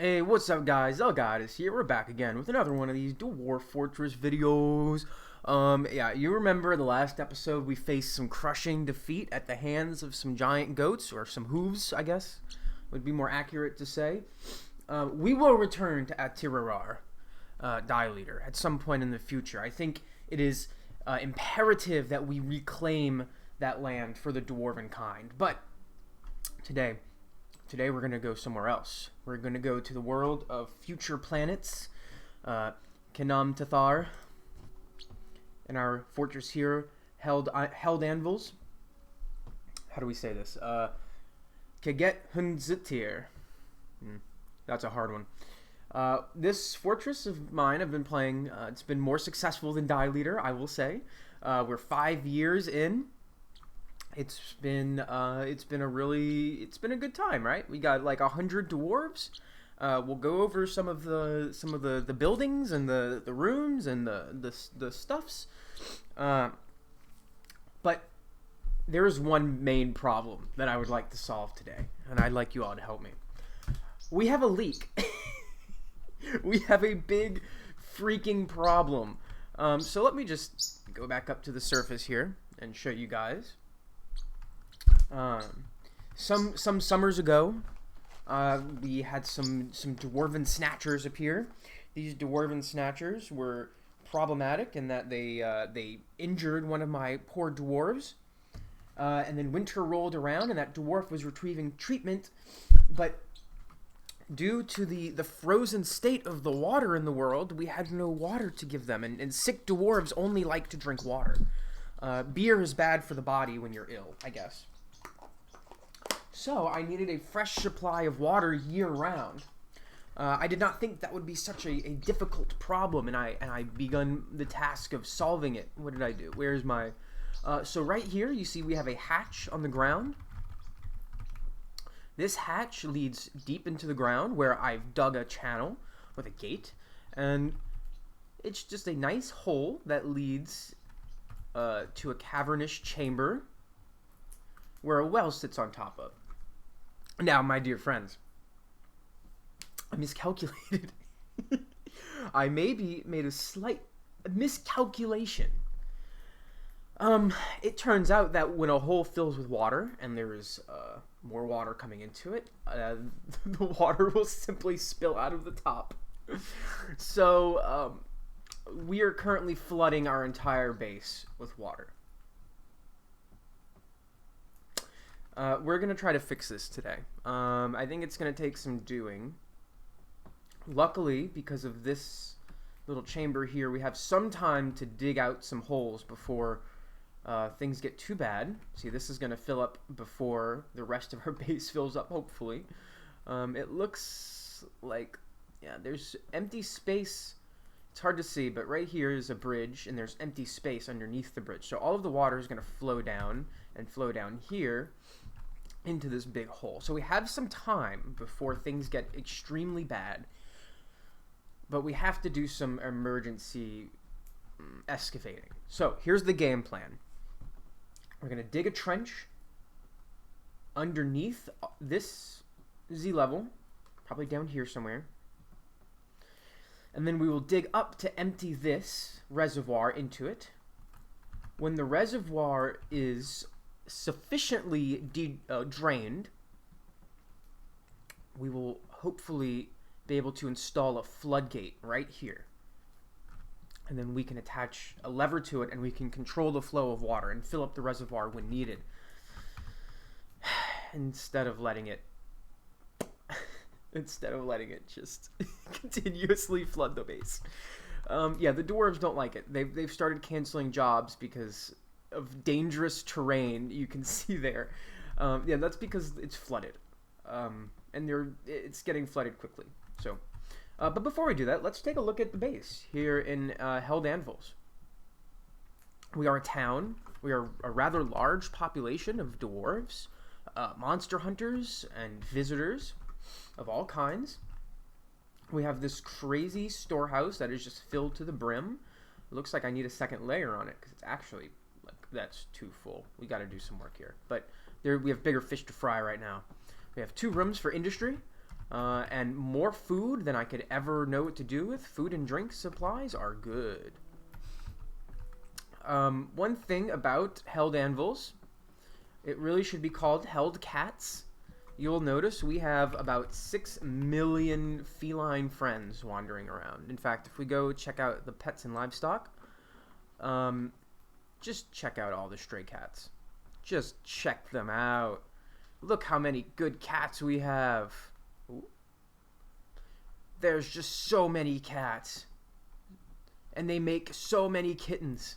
Hey, what's up, guys? Elgaddis here. We're back again with another one of these Dwarf Fortress videos. Yeah, you remember the last episode we faced some crushing defeat at the hands of some giant goats, or some hooves, I guess, would be more accurate to say. We will return to Atirarar, Die Leader, at some point in the future. I think it is imperative that we reclaim that land for the Dwarven kind. But today, Today we're going to go somewhere else. We're going to go to the world of future planets, Kegethzuntir, and our fortress here, Heldanvils. How do we say this? Kegethzuntir. That's a hard one. This fortress of mine I've been playing, it's been more successful than Die Leader, I will say. We're 5 years in. It's been a good time, right? We got like 100 dwarves. We'll go over some of the buildings and the rooms and the stuffs. But there is one main problem that I would like to solve today, and I'd like you all to help me. We have a leak. We have a big freaking problem. So let me just go back up to the surface here and show you guys. Some summers ago, we had some dwarven snatchers appear. These dwarven snatchers were problematic in that they injured one of my poor dwarves. And then winter rolled around, and that dwarf was retrieving treatment, but due to the frozen state of the water in the world, we had no water to give them, and sick dwarves only like to drink water. Beer is bad for the body when you're ill, I guess. So I needed a fresh supply of water year-round. I did not think that would be such a difficult problem, and I begun the task of solving it. What did I do? Where's my... so right here, you see we have a hatch on the ground. This hatch leads deep into the ground, where I've dug a channel with a gate, and it's just a nice hole that leads to a cavernous chamber where a well sits on top of. Now, my dear friends, I miscalculated. I maybe made a slight miscalculation. It turns out that when a hole fills with water and there is more water coming into it, the water will simply spill out of the top. So, we are currently flooding our entire base with water. We're going to try to fix this today. I think it's going to take some doing. Luckily, because of this little chamber here, we have some time to dig out some holes before things get too bad. See, this is going to fill up before the rest of our base fills up, hopefully. It looks like, yeah, there's empty space. It's hard to see, but right here is a bridge, and there's empty space underneath the bridge. So all of the water is going to flow down and flow down here into this big hole. So we have some time before things get extremely bad, but we have to do some emergency excavating. So here's the game plan. We're going to dig a trench underneath this Z level, probably down here somewhere. And then we will dig up to empty this reservoir into it. When the reservoir is sufficiently drained, we will hopefully be able to install a floodgate right here. And then we can attach a lever to it, and we can control the flow of water and fill up the reservoir when needed. Instead of letting it just continuously flood the base. Yeah, the dwarves don't like it. They've started canceling jobs because of dangerous terrain. You can see there. Yeah, that's because it's flooded, and it's getting flooded quickly. So, but before we do that, let's take a look at the base here in Heldanvils. We are a town. We are a rather large population of dwarves, monster hunters, and visitors of all kinds. We have this crazy storehouse that is just filled to the brim. It looks like I need a second layer on it because it's actually, like, that's too full. We got to do some work here. But we have bigger fish to fry right now. We have 2 rooms for industry, and more food than I could ever know what to do with. Food and drink supplies are good. One thing about Heldanvils, it really should be called Held Cats. You'll notice we have about 6 million feline friends wandering around. In fact, if we go check out the pets and livestock, just check out all the stray cats. Just check them out. Look how many good cats we have. Ooh. There's just so many cats. And they make so many kittens.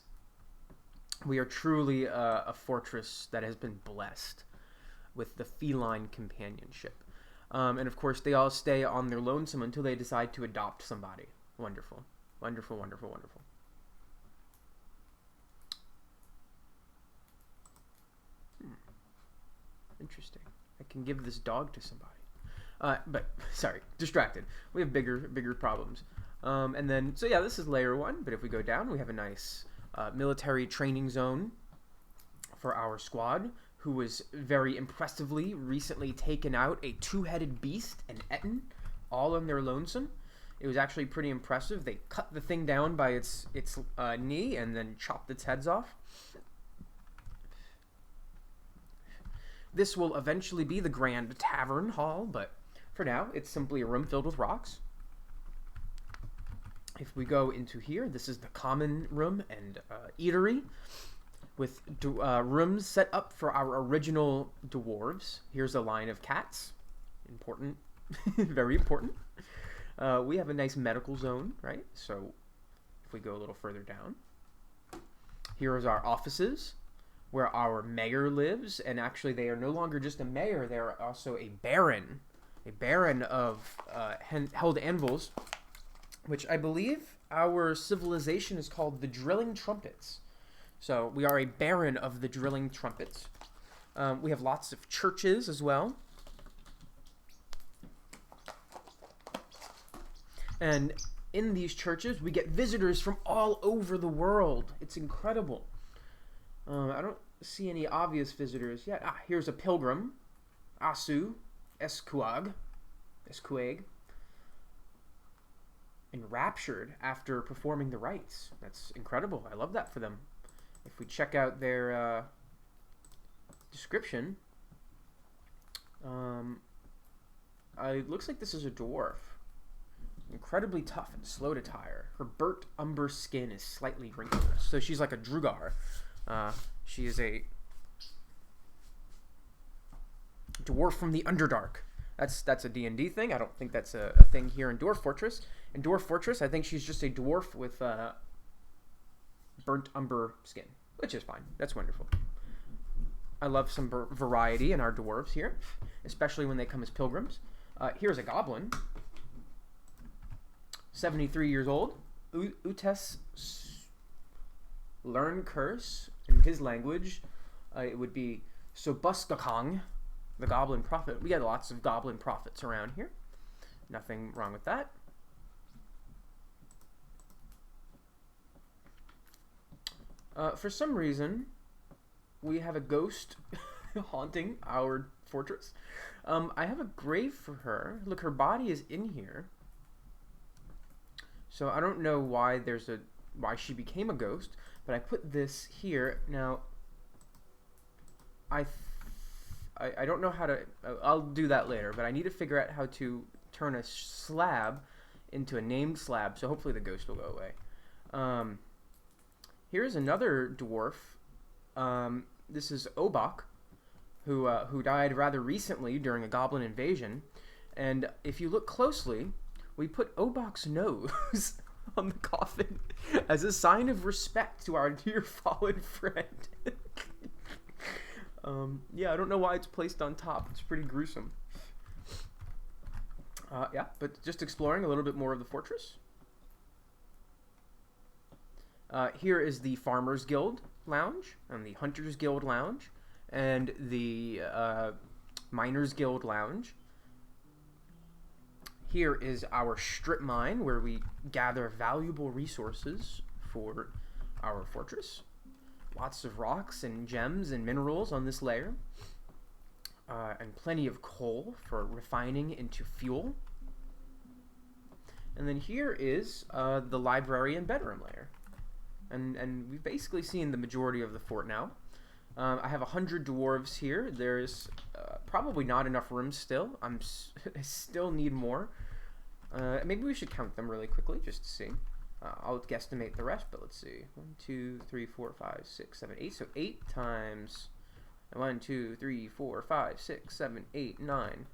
We are truly a fortress that has been blessed with the feline companionship. And of course, they all stay on their lonesome until they decide to adopt somebody. Wonderful. Wonderful, wonderful, wonderful. Interesting. I can give this dog to somebody. But, sorry, distracted. We have bigger problems. And then, so yeah, this is layer 1. But if we go down, we have a nice military training zone for our squad, who was very impressively recently taken out a 2-headed beast, an Etten, all on their lonesome. It was actually pretty impressive. They cut the thing down by its knee and then chopped its heads off. This will eventually be the Grand Tavern Hall, but for now, it's simply a room filled with rocks. If we go into here, this is the common room and eatery, with rooms set up for our original dwarves. Here's a line of cats. Important. Very important. We have a nice medical zone, right? So if we go a little further down, here is our offices, where our mayor lives, and actually they are no longer just a mayor, they are also a baron of Heldanvils, which I believe our civilization is called the Drilling Trumpets. So we are a baron of the Drilling Trumpets. We have lots of churches as well. And in these churches, we get visitors from all over the world. It's incredible. I don't see any obvious visitors yet. Here's a pilgrim, Asu Esquag, enraptured after performing the rites. That's incredible. I love that for them. If we check out their description, it looks like this is a dwarf. Incredibly tough and slow to tire. Her burnt umber skin is slightly wrinkled, so she's like a drugar. She is a dwarf from the Underdark. That's a D&D thing. I don't think that's a thing here in Dwarf Fortress. In Dwarf Fortress, I think she's just a dwarf with burnt umber skin, which is fine. That's wonderful. I love some variety in our dwarves here, especially when they come as pilgrims. Here's a goblin, 73 years old. Utes learn curse. In his language, it would be Sobuskakong, the goblin prophet. We got lots of goblin prophets around here. Nothing wrong with that. For some reason, we have a ghost haunting our fortress. I have a grave for her. Look, her body is in here. So I don't know why why she became a ghost, but I put this here. Now, I don't know how to, I'll do that later, but I need to figure out how to turn a slab into a named slab, so hopefully the ghost will go away. Here's another dwarf. This is Obak, who died rather recently during a goblin invasion, and if you look closely, we put Obak's nose on the coffin as a sign of respect to our dear fallen friend. Yeah, I don't know why it's placed on top. It's pretty gruesome. Yeah, but just exploring a little bit more of the fortress. Here is the Farmers Guild Lounge, and the Hunters Guild Lounge, and the Miners Guild Lounge. Here is our strip mine, where we gather valuable resources for our fortress. Lots of rocks and gems and minerals on this layer. and plenty of coal for refining into fuel. And then here is the library and bedroom layer. And we've basically seen the majority of the fort now. I have 100 dwarves here. There's probably not enough room still. I still need more. Maybe we should count them really quickly just to see. I'll guesstimate the rest, but let's see. 1, 2, 3, 4, 5, 6, 7, 8. So 8 times 1, 2, 3, 4, 5, 6, 7, 8, 9,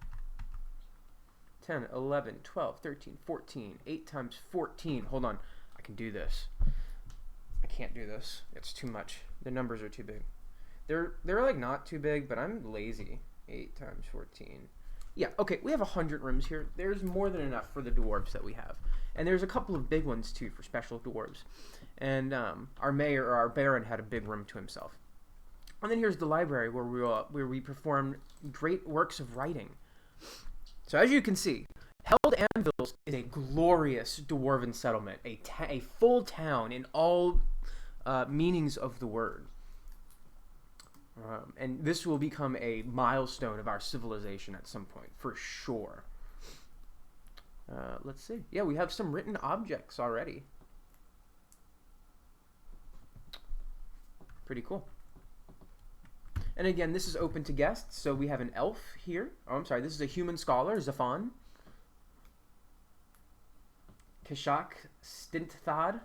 10, 11, 12, 13, 14. 8 times 14. Hold on. I can do this. I can't do this. It's too much. The numbers are too big. They're like not too big, but I'm lazy. 8 times 14. Yeah, okay, we have 100 rooms here. There's more than enough for the dwarves that we have. And there's a couple of big ones, too, for special dwarves. And our mayor, or our baron, had a big room to himself. And then here's the library, where we perform great works of writing. So as you can see, Heldanvils is a glorious dwarven settlement, a full town in all meanings of the word. And this will become a milestone of our civilization at some point, for sure. Let's see. Yeah, we have some written objects already. Pretty cool. And again, this is open to guests, so we have an elf here. Oh, I'm sorry, this is a human scholar, Zafan. Kegethzuntir.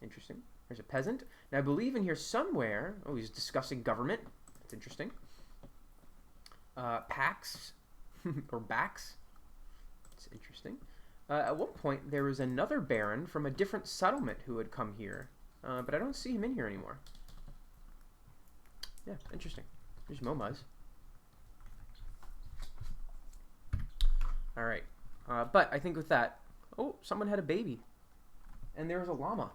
Interesting. There's a peasant. Now, I believe in here somewhere... Oh, he's discussing government. That's interesting. Pax. Or Bax. It's interesting. At one point, there was another baron from a different settlement who had come here. But I don't see him in here anymore. Yeah, interesting. There's Momuz. Alright. But I think with that... Oh, someone had a baby. And there was a llama.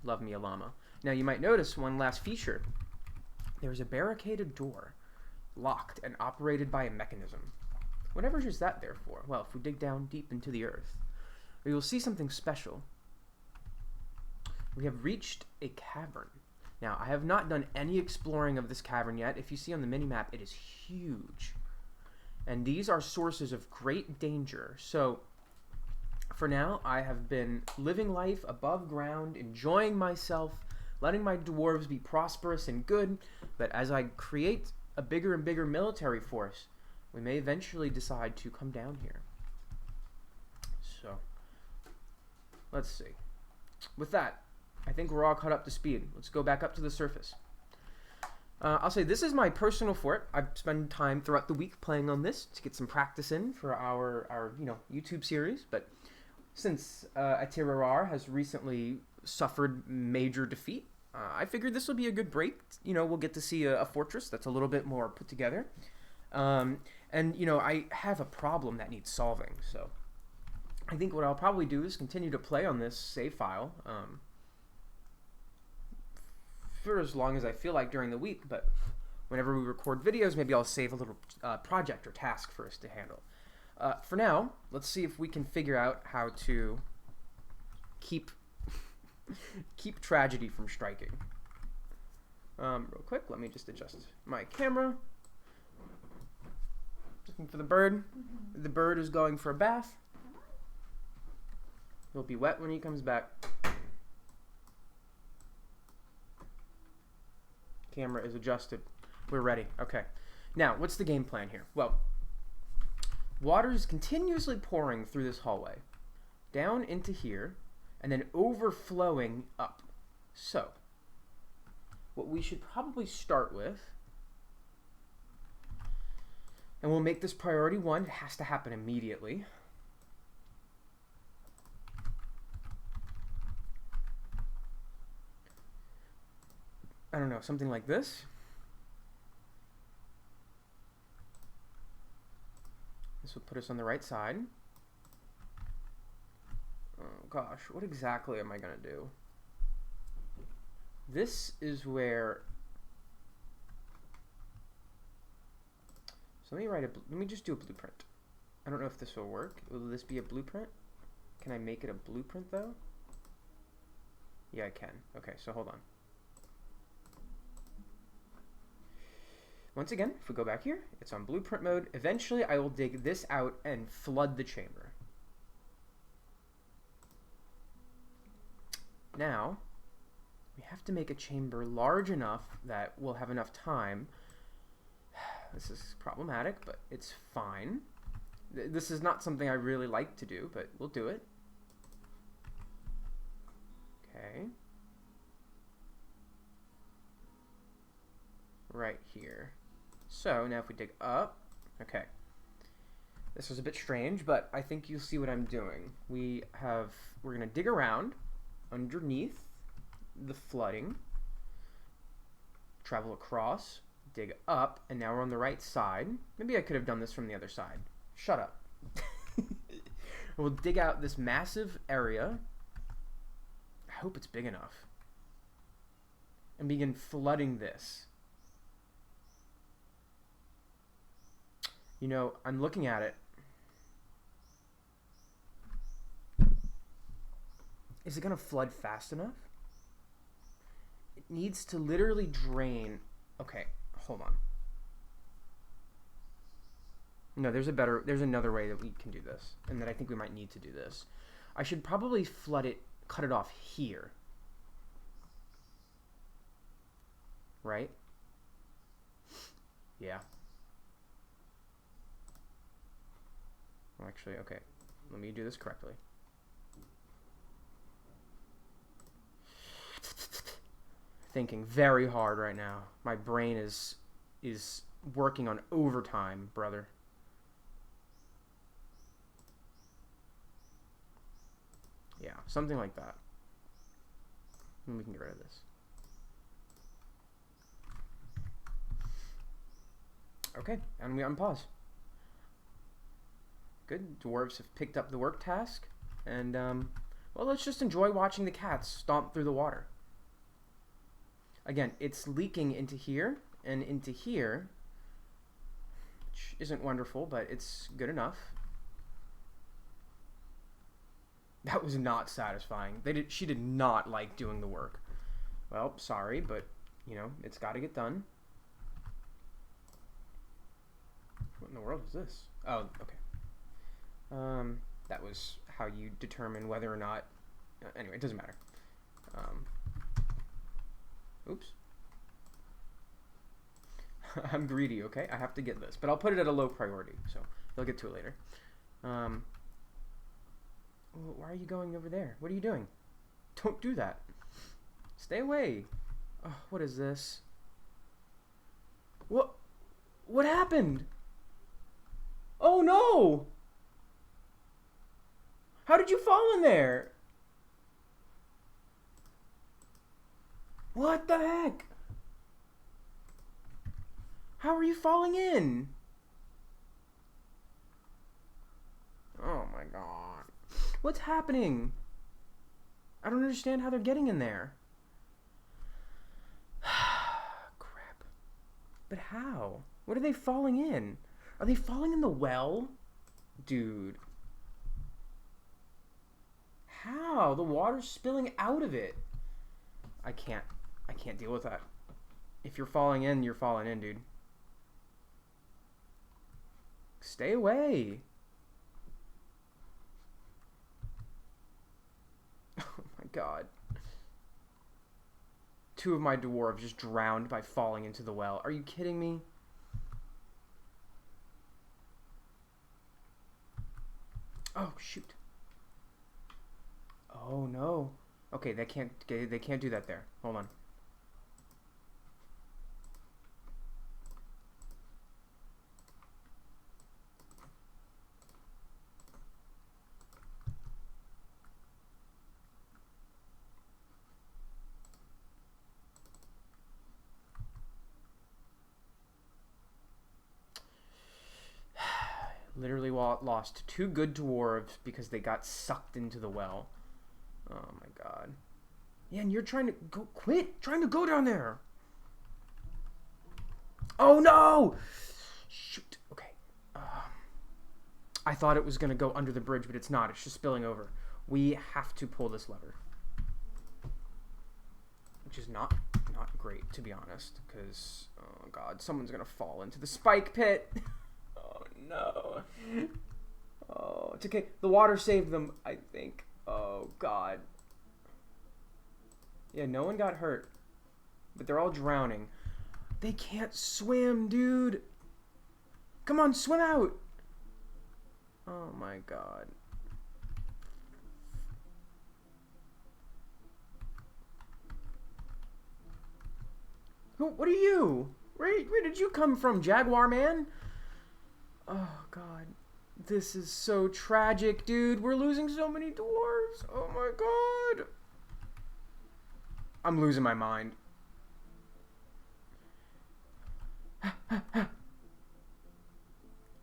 Love me a llama. Now you might notice one last feature. There's a barricaded door, locked and operated by a mechanism. Whatever is that there for? Well, if we dig down deep into the earth, we will see something special. We have reached a cavern. Now, I have not done any exploring of this cavern yet. If you see on the minimap, it is huge. And these are sources of great danger. So, for now, I have been living life above ground, enjoying myself, letting my dwarves be prosperous and good, but as I create a bigger and bigger military force, we may eventually decide to come down here. So, let's see. With that, I think we're all caught up to speed. Let's go back up to the surface. I'll say this is my personal fort. I've spent time throughout the week playing on this to get some practice in for our YouTube series, but since Atirarar has recently suffered major defeat, I figured this will be a good break. We'll get to see a fortress that's a little bit more put together. And, I have a problem that needs solving, so I think what I'll probably do is continue to play on this save file for as long as I feel like during the week, but whenever we record videos, maybe I'll save a little project or task for us to handle. For now, let's see if we can figure out how to keep tragedy from striking. Real quick, let me just adjust my camera. Looking for the bird. The bird is going for a bath. He'll be wet when he comes back. Camera is adjusted. We're ready. Okay. Now, what's the game plan here? Well, water is continuously pouring through this hallway, down into here, and then overflowing up. So, what we should probably start with, and we'll make this priority 1, it has to happen immediately. I don't know, something like this. This will put us on the right side. Oh gosh, what exactly am I gonna do? This is where... So let me just do a blueprint. I don't know if this will work. Will this be a blueprint? Can I make it a blueprint though? Yeah, I can. Okay, so hold on. Once again, if we go back here, it's on blueprint mode. Eventually, I will dig this out and flood the chamber. Now, we have to make a chamber large enough that we'll have enough time. This is problematic, but it's fine. This is not something I really like to do, but we'll do it. Okay. Right here. So, now if we dig up, okay. This was a bit strange, but I think you'll see what I'm doing. We're gonna dig around underneath the flooding, travel across, dig up, and now we're on the right side. Maybe I could have done this from the other side. Shut up. We'll dig out this massive area. I hope it's big enough. And begin flooding this. You know, I'm looking at it. Is it going to flood fast enough? It needs to literally drain. Okay, hold on. No, there's another way that we can do this, and that I think we might need to do this. I should probably cut it off here. Right? Yeah. Well, actually, okay. Let me do this correctly. Thinking very hard right now. My brain is working on overtime, brother. Yeah, something like that. And we can get rid of this. Okay, and we unpause. Good. Dwarves have picked up the work task, and well, let's just enjoy watching the cats stomp through the water. Again, it's leaking into here and into here, which isn't wonderful, but it's good enough. That was not satisfying. She did not like doing the work. Well, sorry, but, you know, it's got to get done. What in the world is this? Oh, okay. That was how you determine whether or not... anyway, it doesn't matter. Oops. I'm greedy, okay? I have to get this. But I'll put it at a low priority, so they'll get to it later. Why are you going over there? What are you doing? Don't do that. Stay away. Oh, what is this? What happened? Oh no! How did you fall in there? What the heck? How are you falling in? Oh my god. What's happening? I don't understand how they're getting in there. Crap. But how? What are they falling in? Are they falling in the well? Dude. How? The water's spilling out of it. I can't deal with that. If you're falling in, you're falling in, dude. Stay away. Oh my god. 2 of my dwarves just drowned by falling into the well. Are you kidding me? Oh, shoot. Oh no. Okay, they can't do that there. Hold on. Literally lost 2 good dwarves because they got sucked into the well. Oh my god. Yeah, and you're trying to quit trying to go down there. Oh no! Shoot. Okay. I thought it was going to go under the bridge, but it's not. It's just spilling over. We have to pull this lever. Which is not great, to be honest, because, oh god, someone's gonna fall into the spike pit. Oh no. Oh, it's okay. The water saved them, I think. Oh god. Yeah, no one got hurt. But they're all drowning. They can't swim, dude. Come on, swim out. Oh my god. What are you? Where did you come from, Jaguar man? Oh god. This is so tragic, dude. We're losing so many dwarves. Oh my god. I'm losing my mind.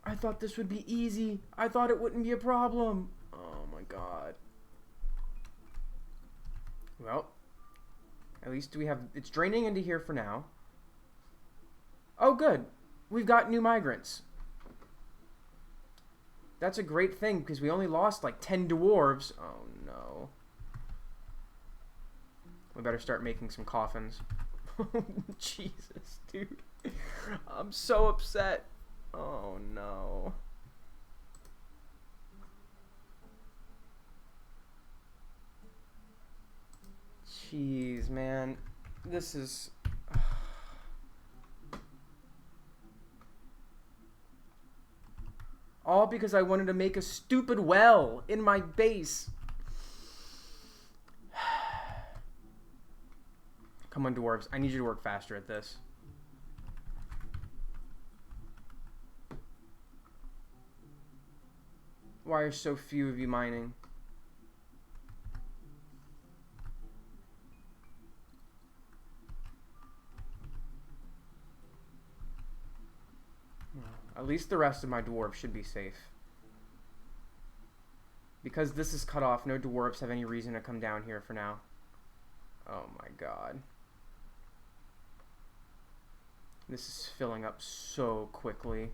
I thought this would be easy. I thought it wouldn't be a problem. Oh my god. Well, at least we have... It's draining into here for now. Oh, good. We've got new migrants. That's a great thing, because we only lost like 10 dwarves. Oh, no. We better start making some coffins. Jesus, dude. I'm so upset. Oh, no. Jeez, man. This is... all because I wanted to make a stupid well in my base. Come on, dwarves. I need you to work faster at this. Why are so few of you mining? At least the rest of my dwarves should be safe. Because this is cut off, no dwarves have any reason to come down here for now. Oh my god. This is filling up so quickly.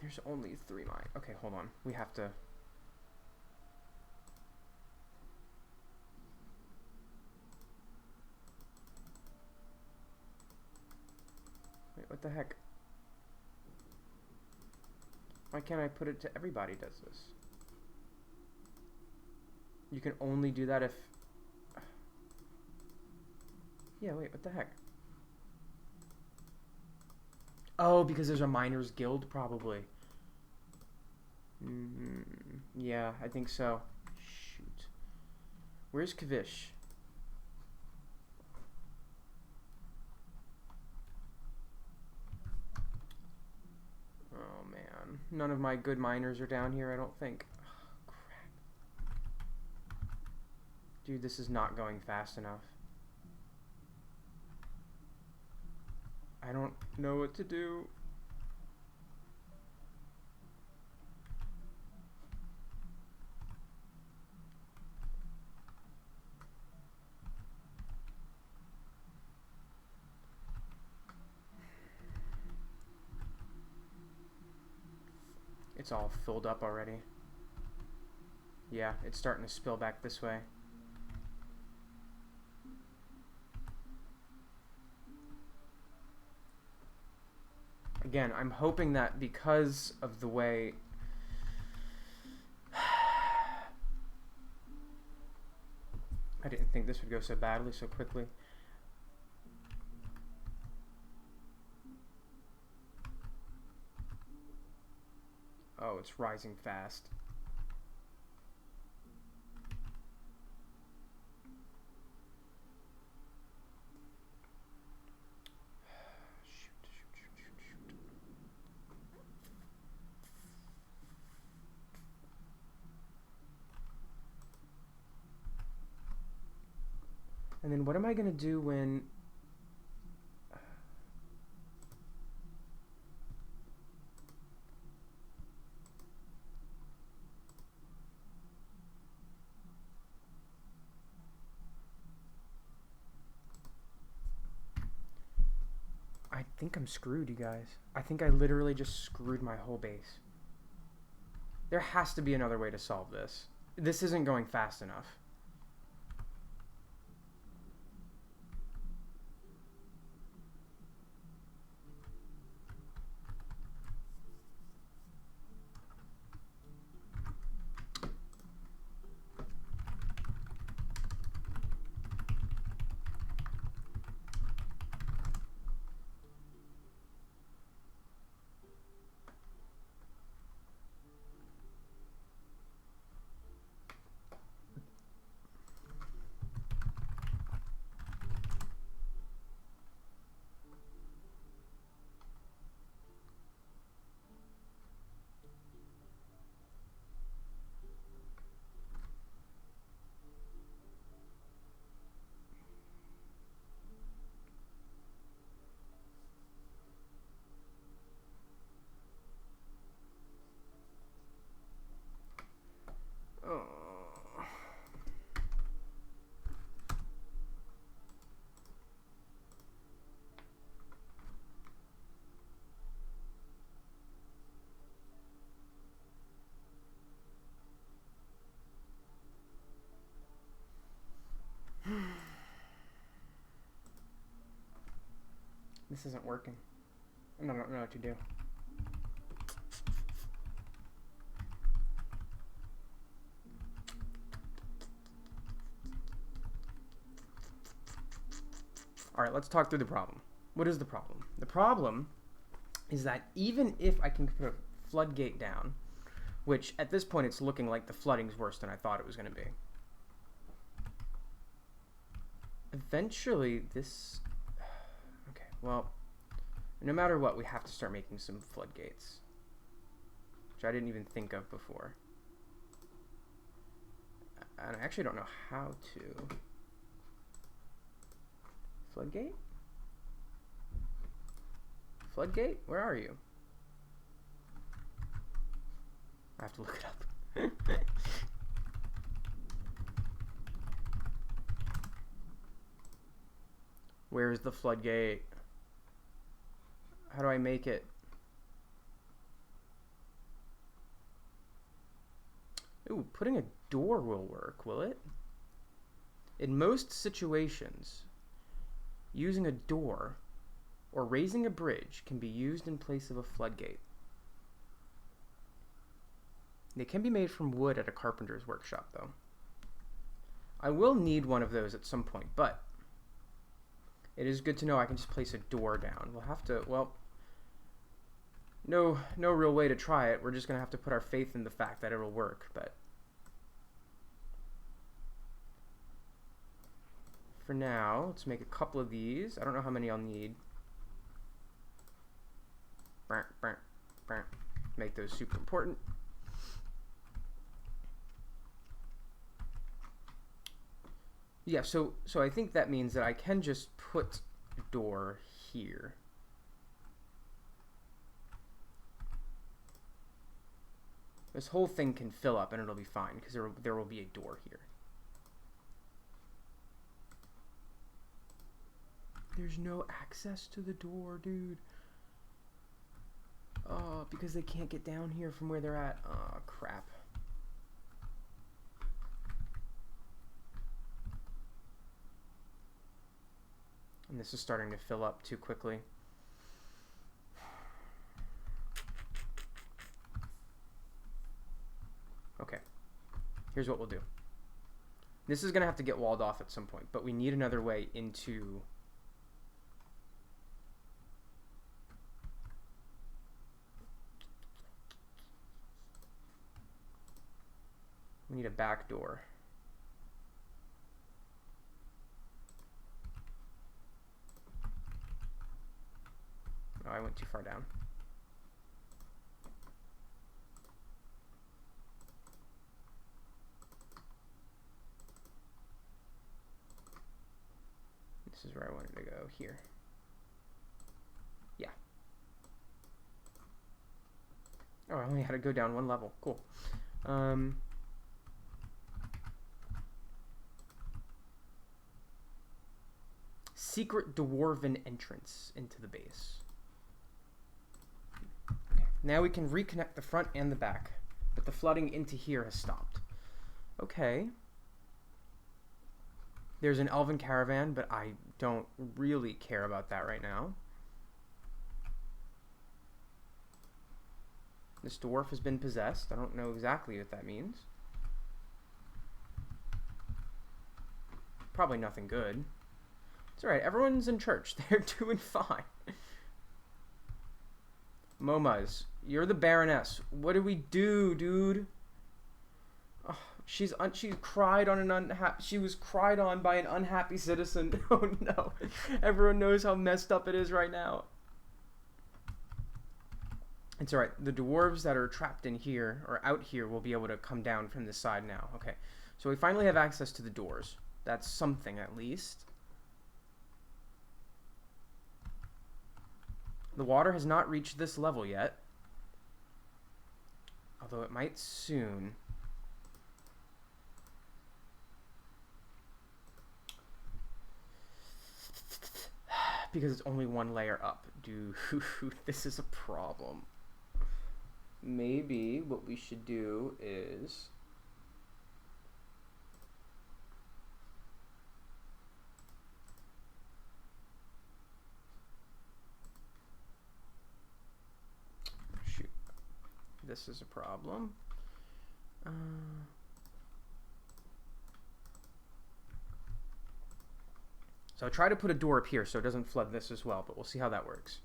There's only 3 mine. Okay, hold on. We have to... Wait, what the heck? Why can't I put it to everybody does this? You can only do that if... Yeah, wait, what the heck? Oh, because there's a miners guild, probably. Yeah, I think so. Shoot. Where's Kavish? Oh, man. None of my good miners are down here, I don't think. Oh, crap. Dude, this is not going fast enough. I don't know what to do. It's all filled up already. Yeah, it's starting to spill back this way. Again, I'm hoping that because of the way... I didn't think this would go so badly so quickly. Oh, it's rising fast. And then what am I going to do when... I think I'm screwed, you guys. I think I literally just screwed my whole base. There has to be another way to solve this. This isn't going fast enough. This isn't working. I don't know what to do. Alright, let's talk through the problem. What is the problem? The problem is that even if I can put a floodgate down, which at this point it's looking like the flooding's worse than I thought it was going to be. Eventually this... Okay, well, no matter what, we have to start making some floodgates, which I didn't even think of before. And I actually don't know how to... Floodgate? Floodgate? Where are you? I have to look it up. Where's the floodgate? How do I make it? Ooh, putting a door will work, will it? In most situations, using a door or raising a bridge can be used in place of a floodgate. They can be made from wood at a carpenter's workshop, though. I will need one of those at some point, but it is good to know I can just place a door down. We'll have to, well, no real way to try it. We're just going to have to put our faith in the fact that it'll work, but for now, let's make a couple of these. I don't know how many I'll need. Make those super important. Yeah, so I think that means that I can just put a door here. This whole thing can fill up and it'll be fine because there will be a door here. There's no access to the door, dude. Oh, because they can't get down here from where they're at. Oh, crap. And this is starting to fill up too quickly. Okay. Here's what we'll do. This is going to have to get walled off at some point, but we need another way into... We need a back door. Oh, I went too far down. This is where I wanted to go, here. Yeah. Oh, I only had to go down one level. Cool. Secret dwarven entrance into the base. Okay. Now we can reconnect the front and the back, but the flooding into here has stopped. Okay. There's an elven caravan, but I don't really care about that right now. This dwarf has been possessed. I don't know exactly what that means. Probably nothing good. It's alright, everyone's in church. They're doing fine. Momas, you're the Baroness. What do we do, dude? Oh, she cried on she was cried on by an unhappy citizen. Oh no. Everyone knows how messed up it is right now. It's alright. The dwarves that are trapped in here, or out here, will be able to come down from this side now. Okay. So we finally have access to the doors. That's something, at least. The water has not reached this level yet. Although it might soon. Because it's only one layer up. Dude, this is a problem. Maybe what we should do is... Shoot. This is a problem. So I try to put a door up here so it doesn't flood this as well, but we'll see how that works.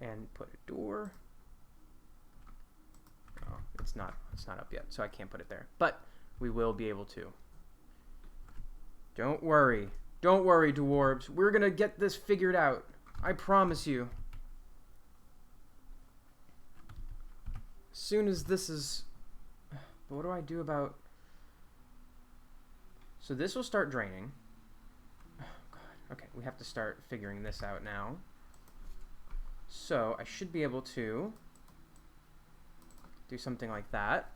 And put a door. Oh, it's not up yet, so I can't put it there. But we will be able to. Don't worry. Don't worry, dwarves. We're gonna get this figured out. I promise you. As soon as this is... But what do I do about... So this will start draining. Oh, God. Okay, we have to start figuring this out now. So I should be able to do something like that,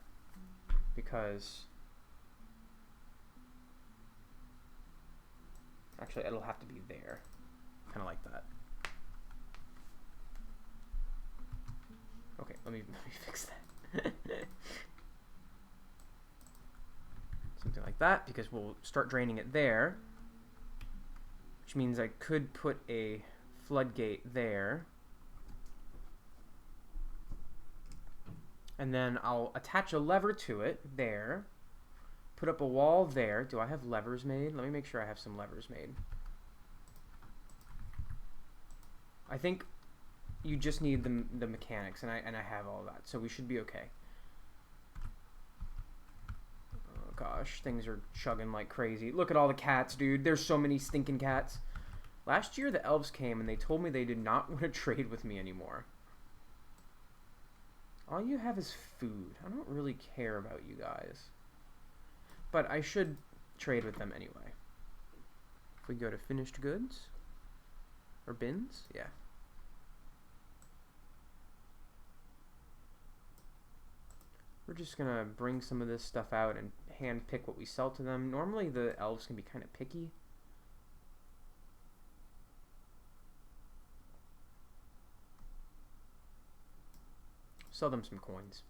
because actually it'll have to be there, kind of like that. Okay, let me fix that. Something like that, because we'll start draining it there, which means I could put a floodgate there. And then I'll attach a lever to it there. Put up a wall there. Do I have levers made? Let me make sure I have some levers made. I think you just need the mechanics, and I have all that, so we should be okay. Oh gosh, things are chugging like crazy. Look at all the cats, dude. There's so many stinking cats. Last year the elves came and they told me they did not want to trade with me anymore. All you have is food. I don't really care about you guys. But I should trade with them anyway. If we go to finished goods. Or bins? Yeah. We're just gonna bring some of this stuff out and hand pick what we sell to them. Normally the elves can be kind of picky. Sell them some coins.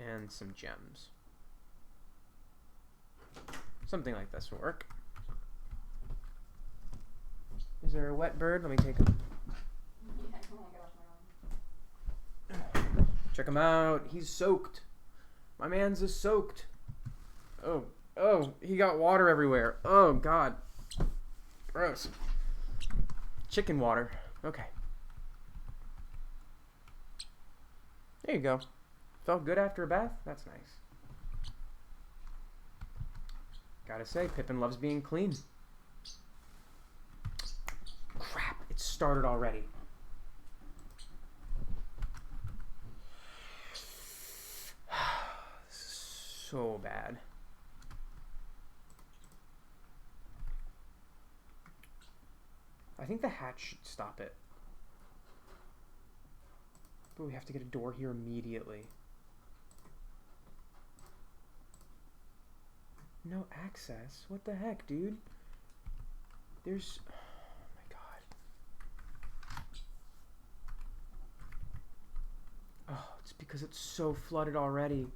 And some gems. Something like this will work. Is there a wet bird? Let me take him. Check him out. He's soaked. My man's is soaked. Oh, he got water everywhere. Oh, God. Gross. Chicken water. Okay. There you go. Felt good after a bath? That's nice. Gotta say, Pippin loves being clean. Crap, it started already. This is so bad. I think the hatch should stop it. But we have to get a door here immediately. No access? What the heck, dude? There's... Oh my god. Oh, it's because it's so flooded already.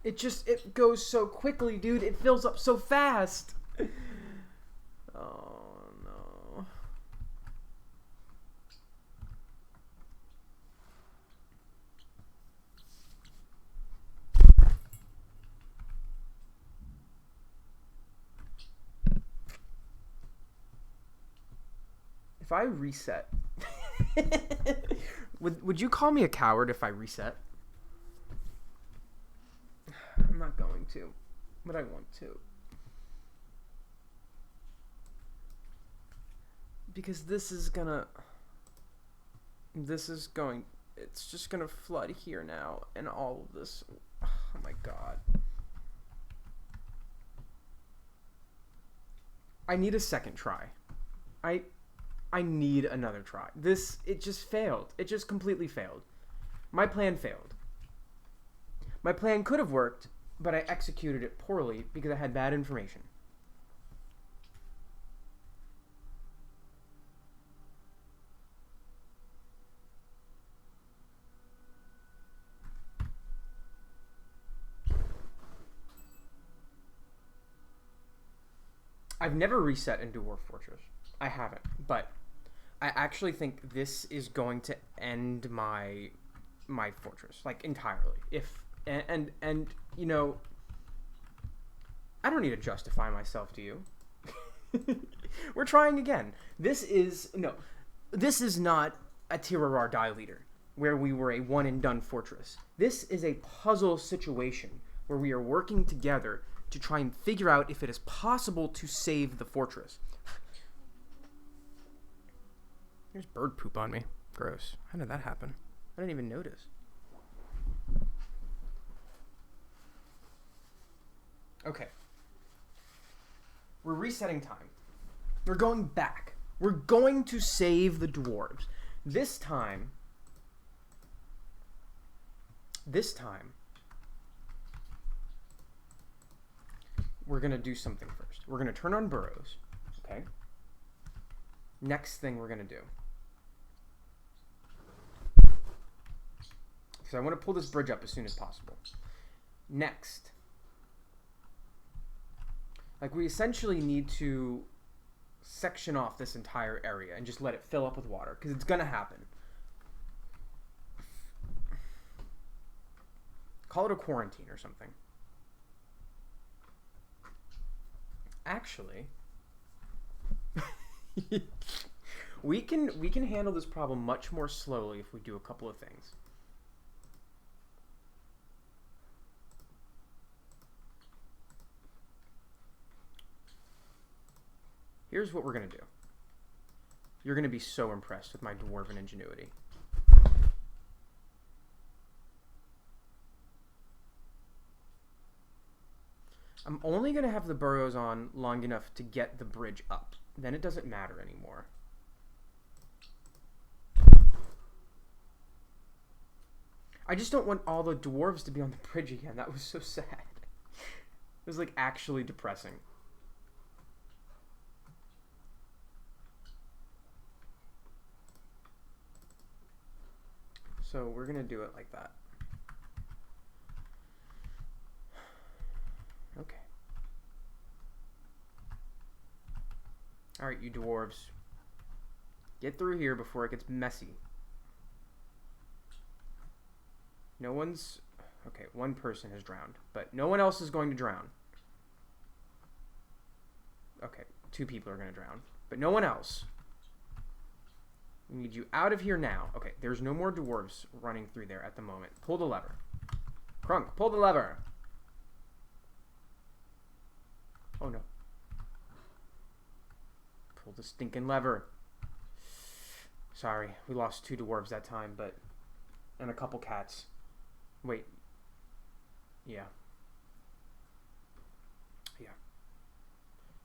It goes so quickly, dude. It fills up so fast. Oh, no. If I reset... Would you call me a coward if I reset? I'm not going to, but I want to. Because it's just gonna flood here now, and all of this, oh my god. I need a second try. I need another try. It just failed. It just completely failed. My plan failed. My plan could have worked, but I executed it poorly because I had bad information. I've never reset in Dwarf Fortress. I haven't, but I actually think this is going to end my fortress, like, entirely. And you know, I don't need to justify myself to you. We're trying again. This is not a Tir Die Leader, where we were a one-and-done fortress. This is a puzzle situation where we are working together to try and figure out if it is possible to save the fortress. There's bird poop on me. Gross. How did that happen? I didn't even notice. Okay. We're resetting time. We're going back. We're going to save the dwarves. This time, we're going to do something first. We're going to turn on burrows. Okay? Next thing we're going to do. Because I want to pull this bridge up as soon as possible. Next. Like, we essentially need to section off this entire area and just let it fill up with water, because it's going to happen. Call it a quarantine or something. Actually, we can handle this problem much more slowly if we do a couple of things. Here's what we're going to do. You're going to be so impressed with my dwarven ingenuity. I'm only going to have the burrows on long enough to get the bridge up. Then it doesn't matter anymore. I just don't want all the dwarves to be on the bridge again. That was so sad. It was like actually depressing. So we're going to do it like that. Okay. Alright, you dwarves. Get through here before it gets messy. No one's... Okay, one person has drowned, but no one else is going to drown. Okay, 2 people are going to drown, but no one else. We need you out of here now. Okay, there's no more dwarves running through there at the moment. Pull the lever. Crunk, pull the lever. Oh no. Pull the stinking lever. Sorry, we lost 2 dwarves that time, but... And a couple cats. Wait. Yeah. Yeah.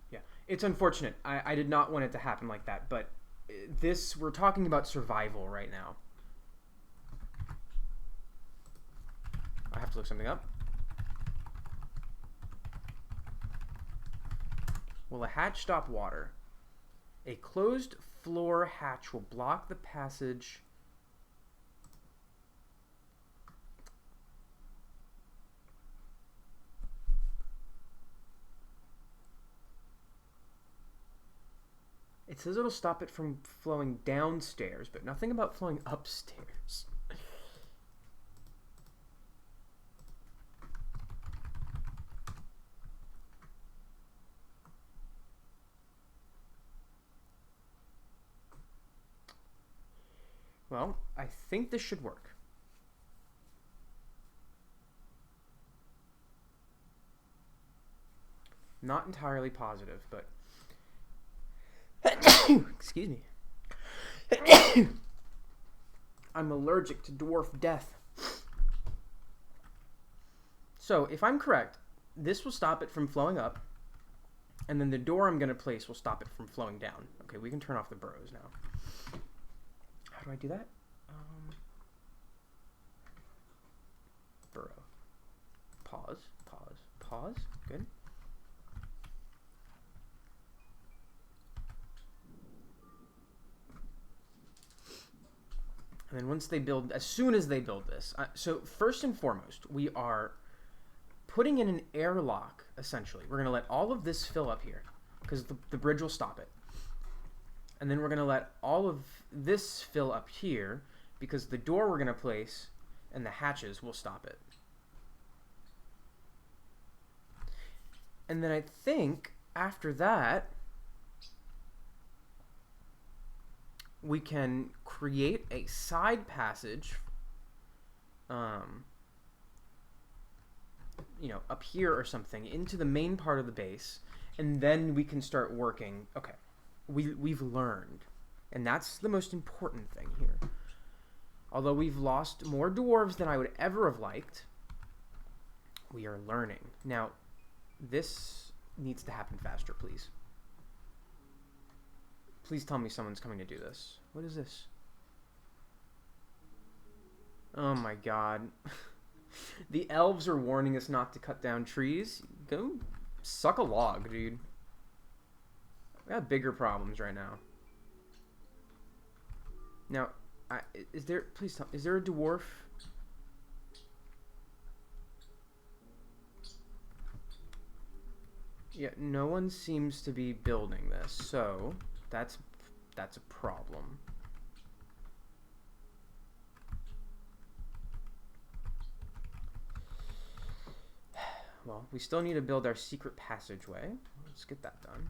Yeah. It's unfortunate. I did not want it to happen like that, but this... We're talking about survival right now. I have to look something up. Will a hatch stop water? A closed floor hatch will block the passage. It says it'll stop it from flowing downstairs, but nothing about flowing upstairs. Well, I think this should work. Not entirely positive, but... Excuse me. I'm allergic to dwarf death. So, if I'm correct, this will stop it from flowing up, and then the door I'm going to place will stop it from flowing down. Okay, we can turn off the burrows now. How do I do that? Burrow. Pause, pause, pause. Good. And then once they build, as soon as they build this, so first and foremost, we are putting in an airlock, essentially. We're going to let all of this fill up here, because the bridge will stop it. And then we're going to let all of this fill up here, because the door we're going to place and the hatches will stop it. And then I think, after that, we can create a side passage, you know, up here or something, into the main part of the base, and then we can start working. Okay, we've learned, and that's the most important thing here. Although we've lost more dwarves than I would ever have liked, we are learning. Now, this needs to happen faster, please. Please tell me someone's coming to do this. What is this? Oh my god. The elves are warning us not to cut down trees. Go suck a log, dude. We have bigger problems right now. Now, is there... Please tell me. Is there a dwarf? Yeah, no one seems to be building this, so... That's a problem. Well, we still need to build our secret passageway. Let's get that done.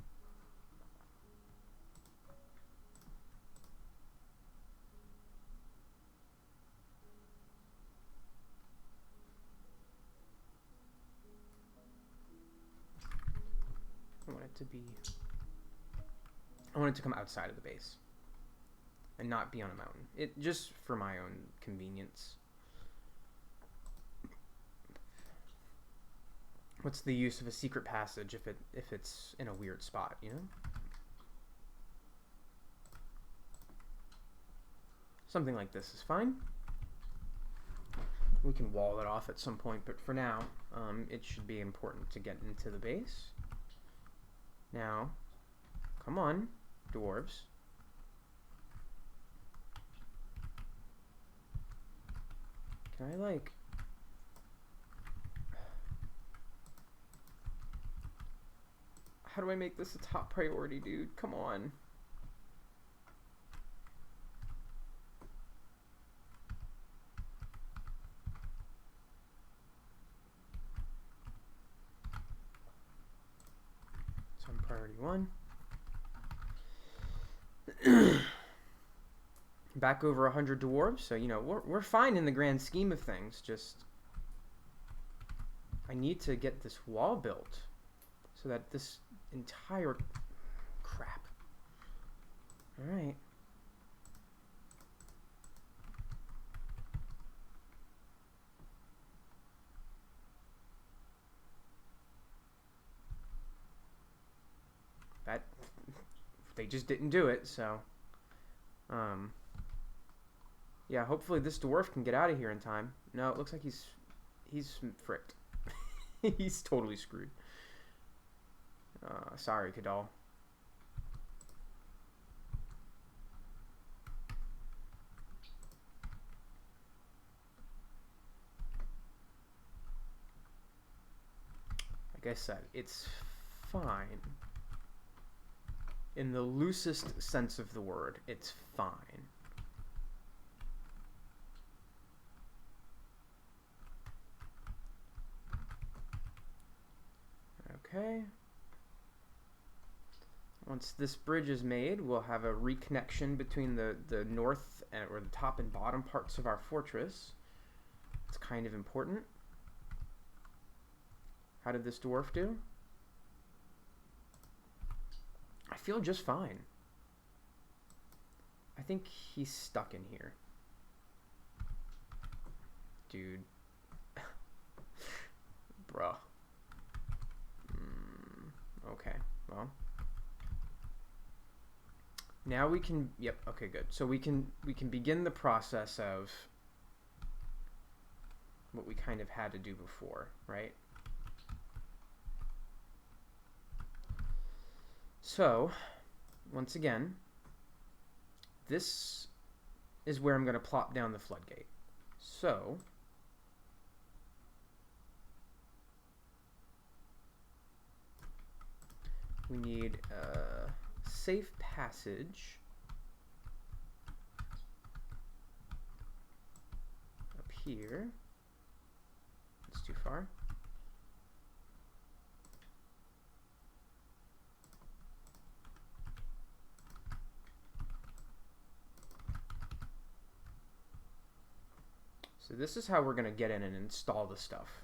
I want it to be... I want it to come outside of the base and not be on a mountain. It just for my own convenience. What's the use of a secret passage if it's in a weird spot, you know? Something like this is fine. We can wall it off at some point, but for now, it should be important to get into the base. Now, come on, dwarves. Can I, like... How do I make this a top priority, dude? Come on. So I'm priority 1. Back over 100 dwarves, so, you know, we're fine in the grand scheme of things. Just, I need to get this wall built so that this entire crap. All right. That they just didn't do it, so yeah, hopefully this dwarf can get out of here in time. No, it looks like he's fricked. He's totally screwed. Sorry, Kadal. Like I said, it's fine. In the loosest sense of the word, it's fine. Okay. Once this bridge is made, we'll have a reconnection between the north or the top and bottom parts of our fortress. It's kind of important. How did this dwarf do? I feel just fine. I think he's stuck in here. Dude. Bruh. Okay, well. Now we can, yep, okay, good. So we can begin the process of what we kind of had to do before, right? So, once again, this is where I'm going to plop down the floodgate. So, we need a safe passage up here. That's too far. So this is how we're going to get in and install the stuff.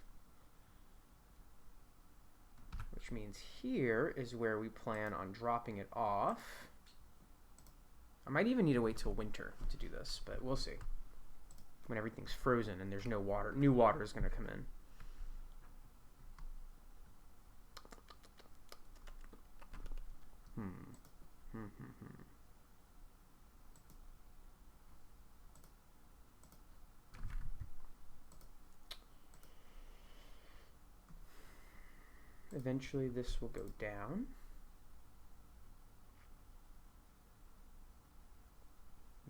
Which means here is where we plan on dropping it off. I might even need to wait till winter to do this, but we'll see. When everything's frozen and there's no water, new water is going to come in. Eventually this will go down.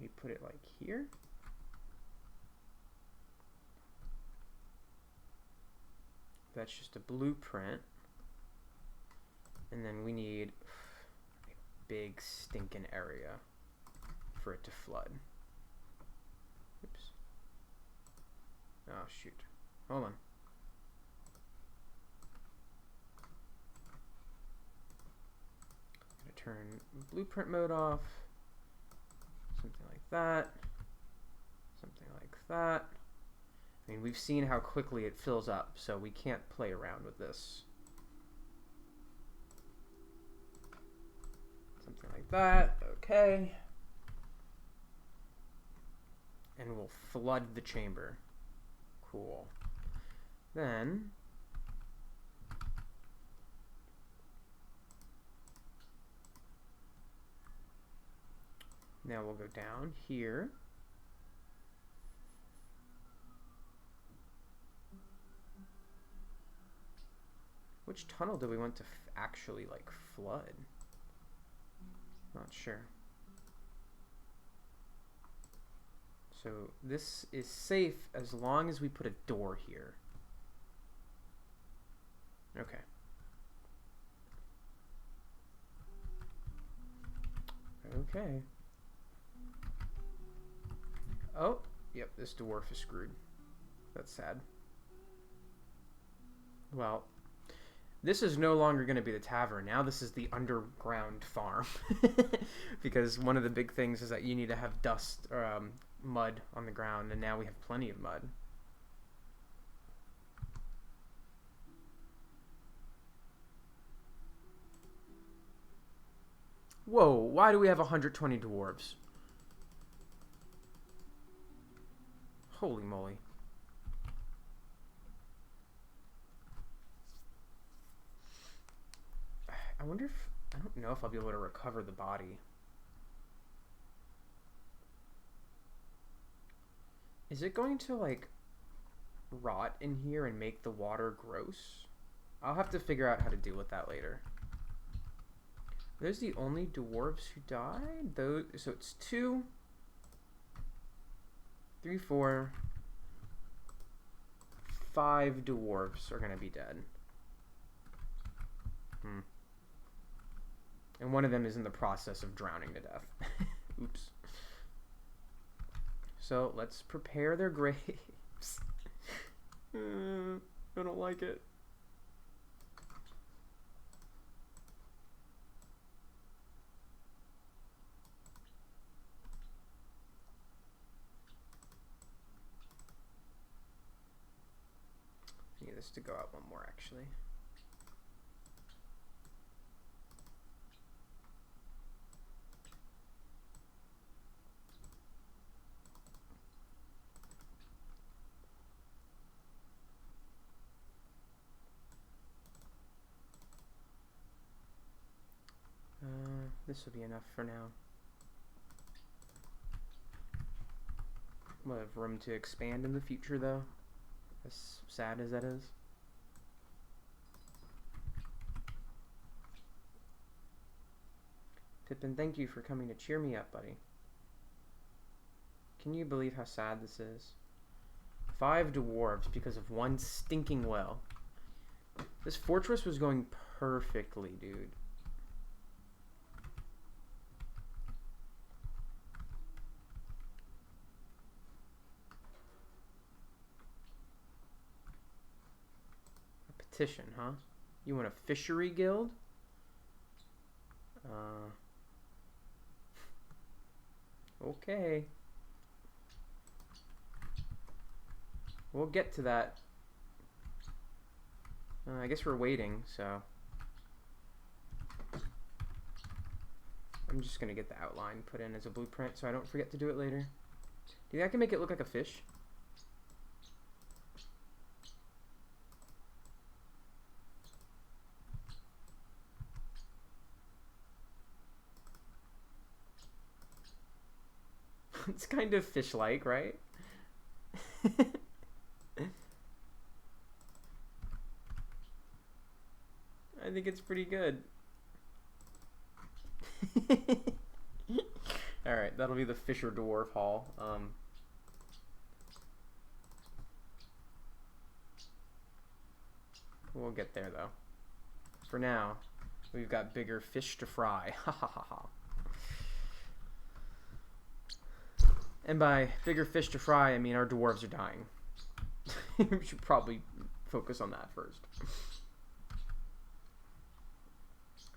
We put it like here. That's just a blueprint. And then we need a big stinking area for it to flood. Oops. Oh shoot. Hold on. Turn blueprint mode off, something like that, something like that. I mean, we've seen how quickly it fills up, so we can't play around with this. Something like that, okay. And we'll flood the chamber. Cool. Then Now we'll go down here. Which tunnel do we want to actually, like, flood? Not sure. So this is safe as long as we put a door here. Okay. Okay. Oh, yep, this dwarf is screwed. That's sad. Well, this is no longer going to be the tavern. Now this is the underground farm. Because one of the big things is that you need to have dust or mud on the ground, and now we have plenty of mud. Whoa, why do we have 120 dwarves? Holy moly. I wonder if... I don't know if I'll be able to recover the body. Is it going to, like, rot in here and make the water gross? I'll have to figure out how to deal with that later. Those the only dwarves who died? Those, so it's 2, 3, 4, 5 dwarves are going to be dead. And one of them is in the process of drowning to death. Oops. So let's prepare their graves. I don't like it. I need this to go out one more, actually. This will be enough for now. We'll have room to expand in the future, though, as sad as that is. Pippin, thank you for coming to cheer me up, buddy. Can you believe how sad this is? 5 dwarves because of one stinking well. This fortress was going perfectly, dude. Petition, huh? You want a fishery guild? Okay. We'll get to that. I guess we're waiting, so... I'm just gonna get the outline put in as a blueprint so I don't forget to do it later. Do you think I can make it look like a fish? It's kind of fish-like, right? I think it's pretty good. Alright, that'll be the Fisher Dwarf Hall. We'll get there, though. For now, we've got bigger fish to fry. Ha ha ha ha. And by bigger fish to fry, I mean our dwarves are dying. We should probably focus on that first.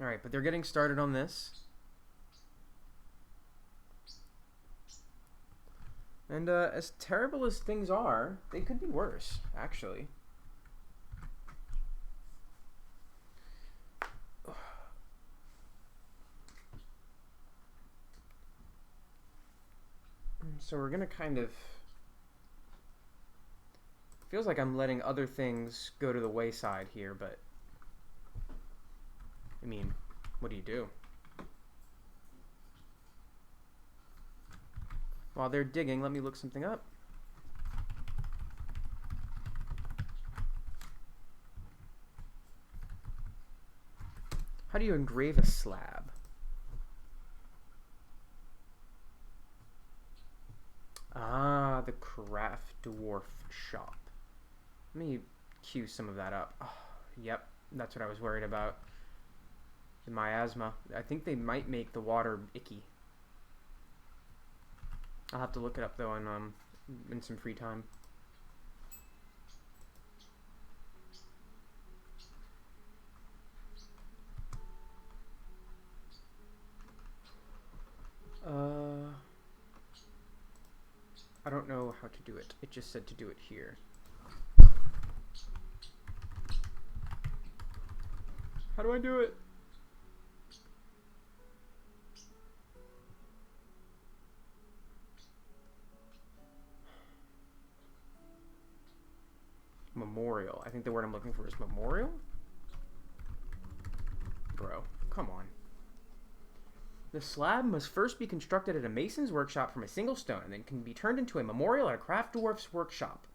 Alright, but they're getting started on this. And as terrible as things are, they could be worse, actually. So we're gonna kind of... Feels like I'm letting other things go to the wayside here, but... I mean, what do you do? While they're digging, let me look something up. How do you engrave a slab? Ah, the craft dwarf shop. Let me cue some of that up. Oh, yep, that's what I was worried about. The miasma. I think they might make the water icky. I'll have to look it up though in some free time. I don't know how to do it. It just said to do it here. How do I do it? Memorial. I think the word I'm looking for is memorial? Bro, come on. The slab must first be constructed at a mason's workshop from a single stone and then can be turned into a memorial at a craft dwarf's workshop.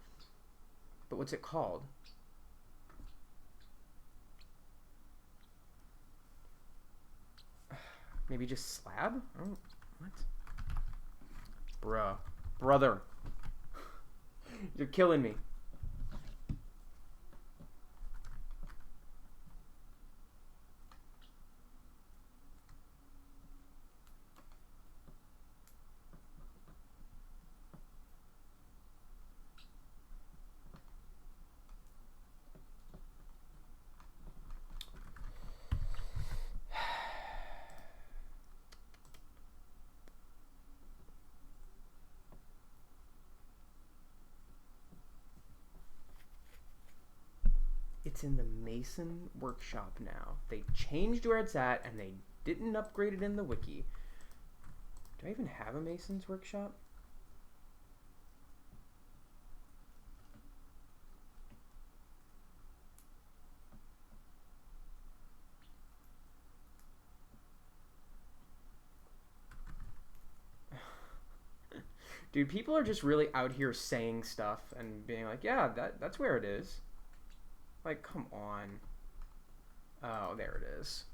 But what's it called? Maybe just slab? Oh, what? Bruh. Brother. You're killing me. It's in the Mason workshop now. They changed where it's at, and they didn't upgrade it in the wiki. Do I even have a Mason's workshop? Dude, people are just really out here saying stuff and being like, yeah, that's where it is. Like, come on. Oh, there it is.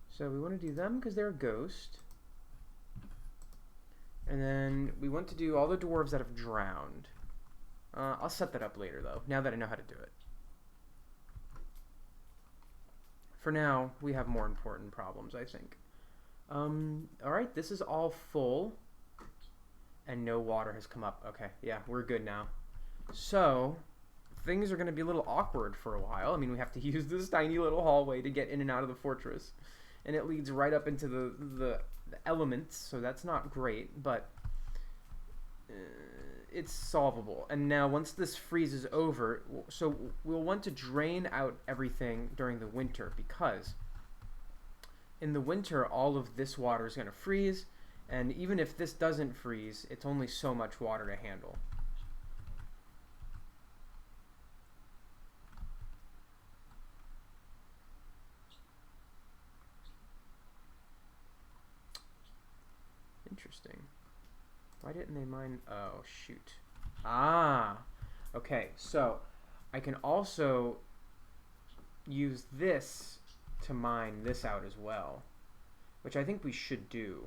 So we want to do them because they're a ghost. And then we want to do all the dwarves that have drowned. I'll set that up later, though, now that I know how to do it. For now, we have more important problems, I think. Alright, this is all full. And no water has come up. Okay, yeah, we're good now. So, things are going to be a little awkward for a while. I mean, we have to use this tiny little hallway to get in and out of the fortress. And it leads right up into the elements, so that's not great, but it's solvable. And now once this freezes over, so we'll want to drain out everything during the winter, because in the winter all of this water is going to freeze, and even if this doesn't freeze, it's only so much water to handle. Interesting. Why didn't they mine? Oh, shoot. Ah, okay. So I can also use this to mine this out as well, which I think we should do.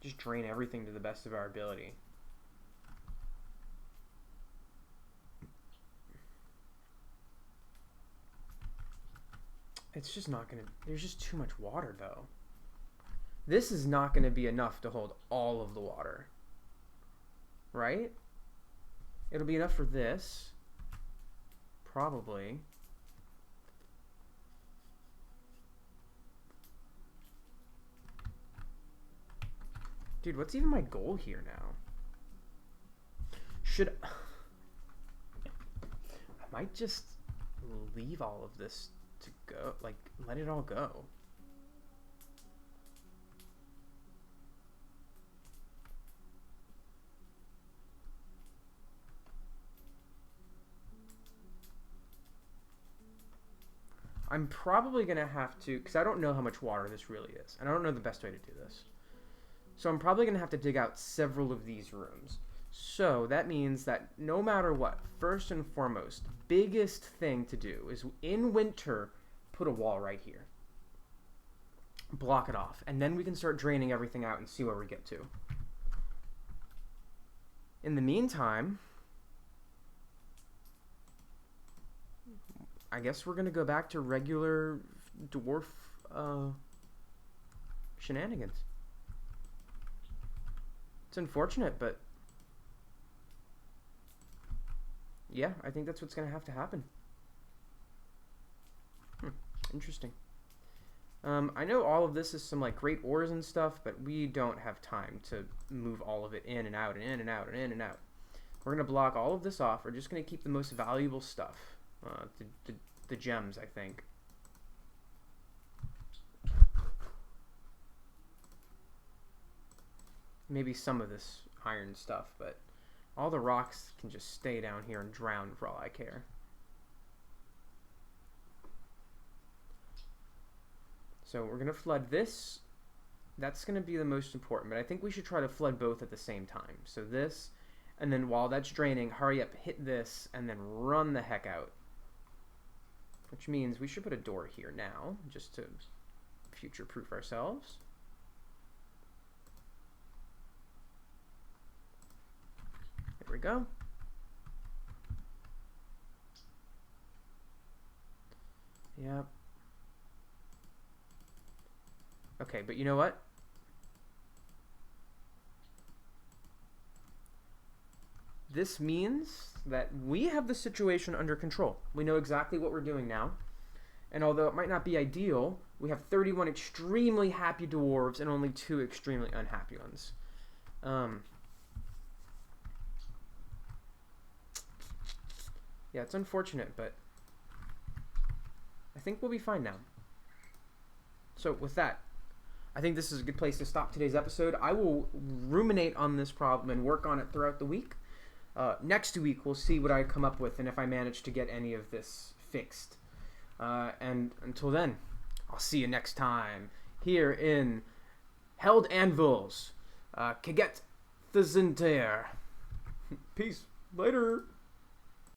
Just drain everything to the best of our ability. It's just not gonna, there's just too much water though. This is not gonna be enough to hold all of the water. Right? It'll be enough for this. Probably. Dude, what's even my goal here now? Should I might just leave all of this to go, like, let it all go. I'm probably going to have to, because I don't know how much water this really is, and I don't know the best way to do this. So I'm probably going to have to dig out several of these rooms. So that means that no matter what, first and foremost, biggest thing to do is in winter, put a wall right here. Block it off. And then we can start draining everything out and see where we get to. In the meantime, I guess we're going to go back to regular dwarf shenanigans. It's unfortunate, but yeah, I think that's what's going to have to happen. Interesting. I know all of this is some like great ores and stuff, but we don't have time to move all of it in and out and in and out and in and out. We're going to block all of this off. We're just going to keep the most valuable stuff. The gems, I think. Maybe some of this iron stuff, but all the rocks can just stay down here and drown for all I care. So we're going to flood this. That's going to be the most important, but I think we should try to flood both at the same time. So this, and then while that's draining, hurry up, hit this, and then run the heck out. Which means we should put a door here now, just to future-proof ourselves. There we go. Yep. Okay, but you know what? This means that we have the situation under control. We know exactly what we're doing now. And although it might not be ideal, we have 31 extremely happy dwarves and only 2 extremely unhappy ones. Yeah, it's unfortunate, but I think we'll be fine now. So with that, I think this is a good place to stop today's episode. I will ruminate on this problem and work on it throughout the week. Next week, we'll see what I come up with and if I manage to get any of this fixed. And until then, I'll see you next time here in Heldanvils. Kegethzuntir. Peace. Later.